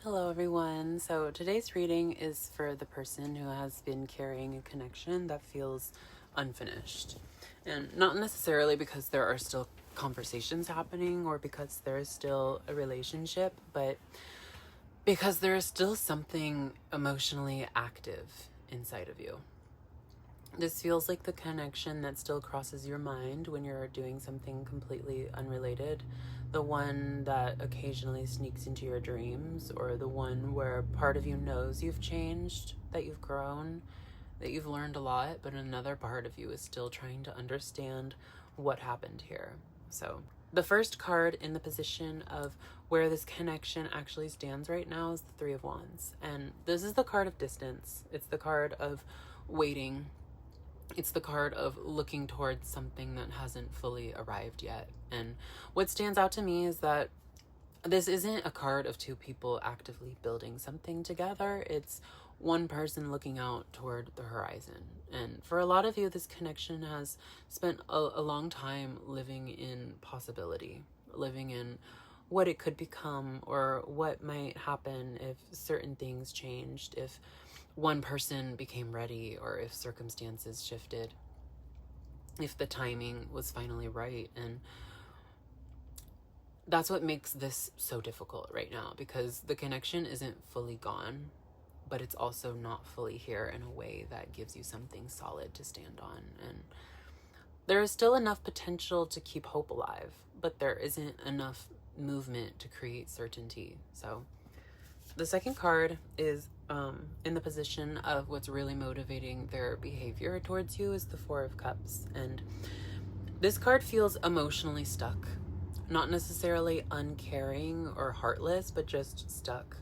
Hello everyone. So today's reading is for the person who has been carrying a connection that feels unfinished. And not necessarily because there are still conversations happening or because there is still a relationship, but because there is still something emotionally active inside of you. This feels like the connection that still crosses your mind when you're doing something completely unrelated. The one that occasionally sneaks into your dreams, or the one where part of you knows you've changed, that you've grown, that you've learned a lot, but another part of you is still trying to understand what happened here. So the first card in the position of where this connection actually stands right now is the Three of Wands. And this is the card of distance. It's the card of waiting. It's the card of looking towards something that hasn't fully arrived yet. And what stands out to me is that this isn't a card of two people actively building something together. It's one person looking out toward the horizon. And for a lot of you, this connection has spent a long time living in possibility, living in what it could become or what might happen if certain things changed, if one person became ready, or if circumstances shifted, if the timing was finally right. And that's what makes this so difficult right now, because the connection isn't fully gone, but it's also not fully here in a way that gives you something solid to stand on. And there is still enough potential to keep hope alive, but there isn't enough movement to create certainty. So the second card is in the position of what's really motivating their behavior towards you is the Four of Cups. And this card feels emotionally stuck, not necessarily uncaring or heartless, but just stuck.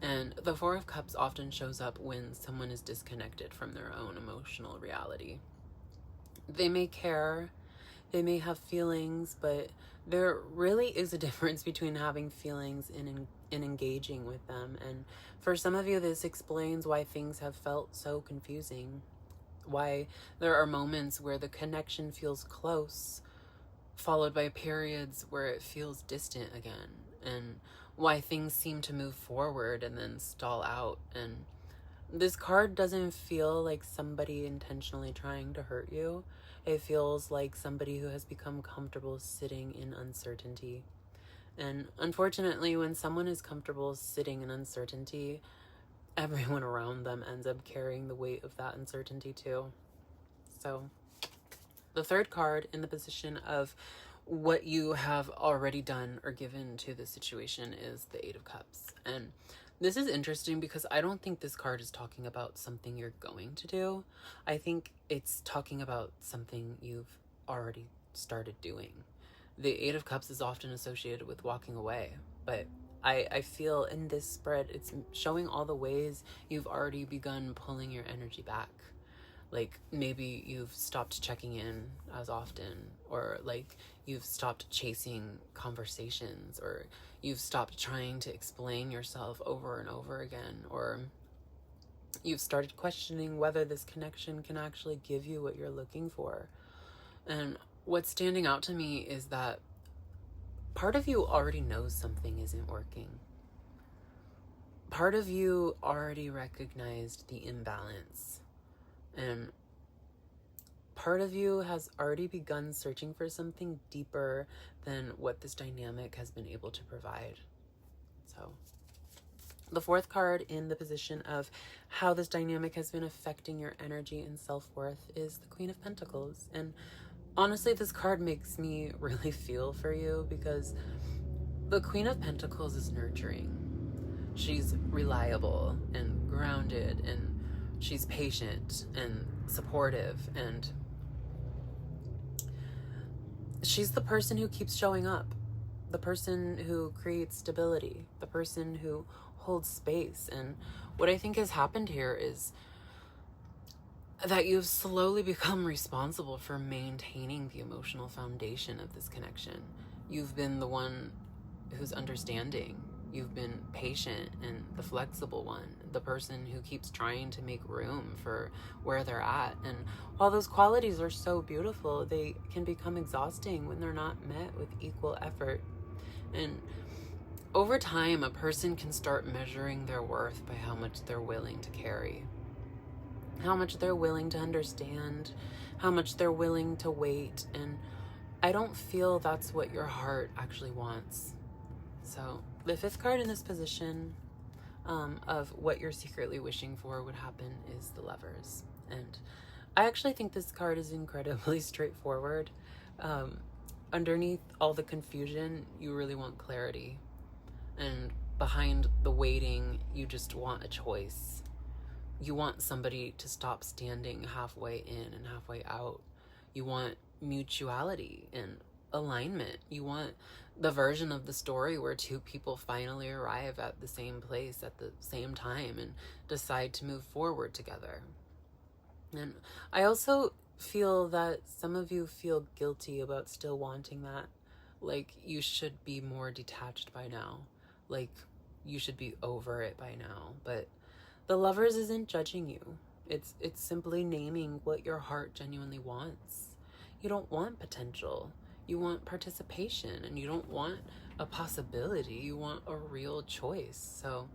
And the Four of Cups often shows up when someone is disconnected from their own emotional reality. They may care, they may have feelings, but there really is a difference between having feelings and engaging with them. And for some of you, this explains why things have felt so confusing, why there are moments where the connection feels close, followed by periods where it feels distant again, and why things seem to move forward and then stall out. And this card doesn't feel like somebody intentionally trying to hurt you. It feels like somebody who has become comfortable sitting in uncertainty. And unfortunately, when someone is comfortable sitting in uncertainty, everyone around them ends up carrying the weight of that uncertainty too. So the third card in the position of what you have already done or given to the situation is the Eight of Cups. And this is interesting because I don't think this card is talking about something you're going to do. I think it's talking about something you've already started doing. The Eight of Cups is often associated with walking away, but I feel in this spread, it's showing all the ways you've already begun pulling your energy back. Like maybe you've stopped checking in as often, or like you've stopped chasing conversations, or you've stopped trying to explain yourself over and over again, or you've started questioning whether this connection can actually give you what you're looking for. And what's standing out to me is that part of you already knows something isn't working. Part of you already recognized the imbalance. And part of you has already begun searching for something deeper than what this dynamic has been able to provide. So the fourth card in the position of how this dynamic has been affecting your energy and self-worth is the Queen of Pentacles. And honestly, this card makes me really feel for you, because the Queen of Pentacles is nurturing. She's reliable and grounded, and she's patient and supportive, and she's the person who keeps showing up, the person who creates stability, the person who holds space. And what I think has happened here is that you've slowly become responsible for maintaining the emotional foundation of this connection. You've been the one who's understanding. You've been patient and the flexible one, the person who keeps trying to make room for where they're at. And while those qualities are so beautiful, they can become exhausting when they're not met with equal effort. And over time, a person can start measuring their worth by how much they're willing to carry, how much they're willing to understand, how much they're willing to wait. And I don't feel that's what your heart actually wants. So the fifth card in this position of what you're secretly wishing for would happen is the Lovers. And I actually think this card is incredibly straightforward. Underneath all the confusion, you really want clarity. And behind the waiting, you just want a choice. You want somebody to stop standing halfway in and halfway out. You want mutuality and alignment. You want the version of the story where two people finally arrive at the same place at the same time and decide to move forward together. And I also feel that some of you feel guilty about still wanting that. Like you should be more detached by now. Like you should be over it by now. But the Lovers isn't judging you. It's simply naming what your heart genuinely wants. You don't want potential. You want participation, and you don't want a possibility. You want a real choice. So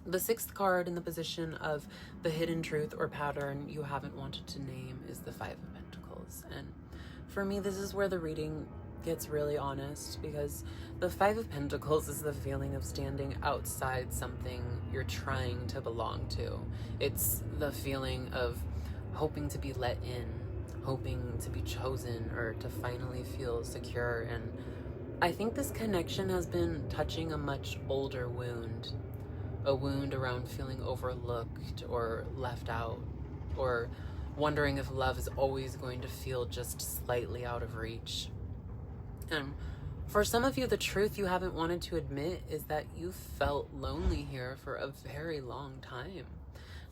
the sixth card in the position of the hidden truth or pattern you haven't wanted to name is the Five of Pentacles. And for me, this is where the reading gets really honest, because the Five of Pentacles is the feeling of standing outside something you're trying to belong to. It's the feeling of hoping to be let in, hoping to be chosen, or to finally feel secure. And I think this connection has been touching a much older wound, a wound around feeling overlooked or left out, or wondering if love is always going to feel just slightly out of reach. And for some of you, the truth you haven't wanted to admit is that you felt lonely here for a very long time.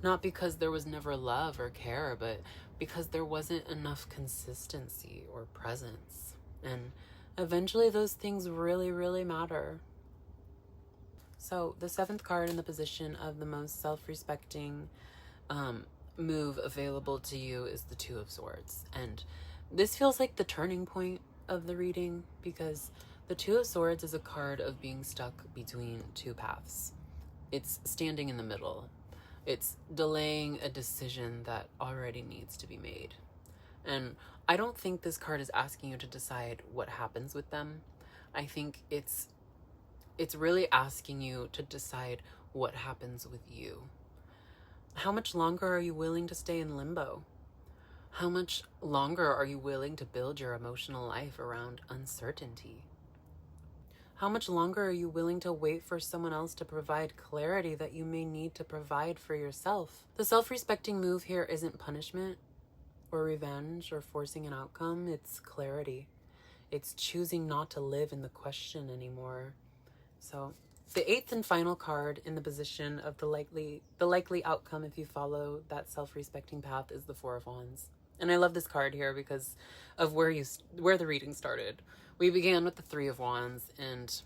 Not because there was never love or care, but because there wasn't enough consistency or presence. And eventually those things really, really matter. So the seventh card in the position of the most self-respecting move available to you is the Two of Swords. And this feels like the turning point of the reading, because the Two of Swords is a card of being stuck between two paths. It's standing in the middle. It's delaying a decision that already needs to be made. And I don't think this card is asking you to decide what happens with them. I think it's really asking you to decide what happens with you. How much longer are you willing to stay in limbo? How much longer are you willing to build your emotional life around uncertainty? How much longer are you willing to wait for someone else to provide clarity that you may need to provide for yourself? The self-respecting move here isn't punishment or revenge or forcing an outcome. It's clarity. It's choosing not to live in the question anymore. So the eighth and final card in the position of the likely outcome if you follow that self-respecting path is the Four of Wands. And I love this card here because of where the reading started. We began with the Three of Wands, and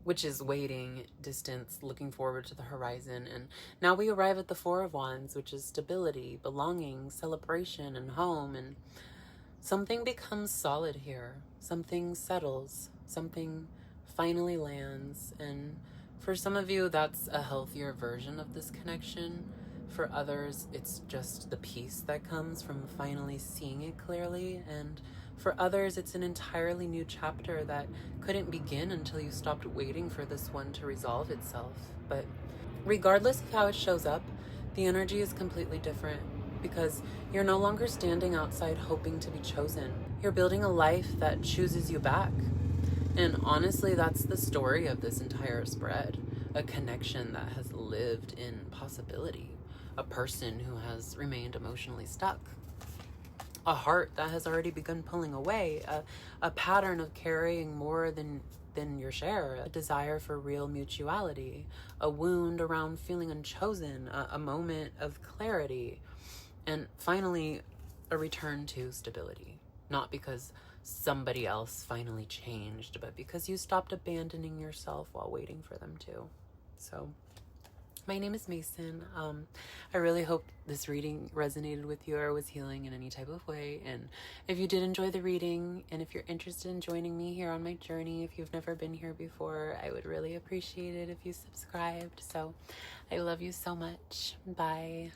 which is waiting, distance, looking forward to the horizon. And now we arrive at the Four of Wands, which is stability, belonging, celebration, and home. And something becomes solid here. Something settles. Something finally lands. And for some of you, that's a healthier version of this connection. For others, it's just the peace that comes from finally seeing it clearly. And for others, it's an entirely new chapter that couldn't begin until you stopped waiting for this one to resolve itself. But regardless of how it shows up, the energy is completely different, because you're no longer standing outside hoping to be chosen. You're building a life that chooses you back. And honestly, that's the story of this entire spread. A connection that has lived in possibility. A person who has remained emotionally stuck. A heart that has already begun pulling away. A pattern of carrying more than your share. A desire for real mutuality. A wound around feeling unchosen. A moment of clarity. And finally, a return to stability. Not because somebody else finally changed, but because you stopped abandoning yourself while waiting for them to. So My name is Mason. I really hope this reading resonated with you or was healing in any type of way. And if you did enjoy the reading, and if you're interested in joining me here on my journey, if you've never been here before, I would really appreciate it if you subscribed. So I love you so much. Bye.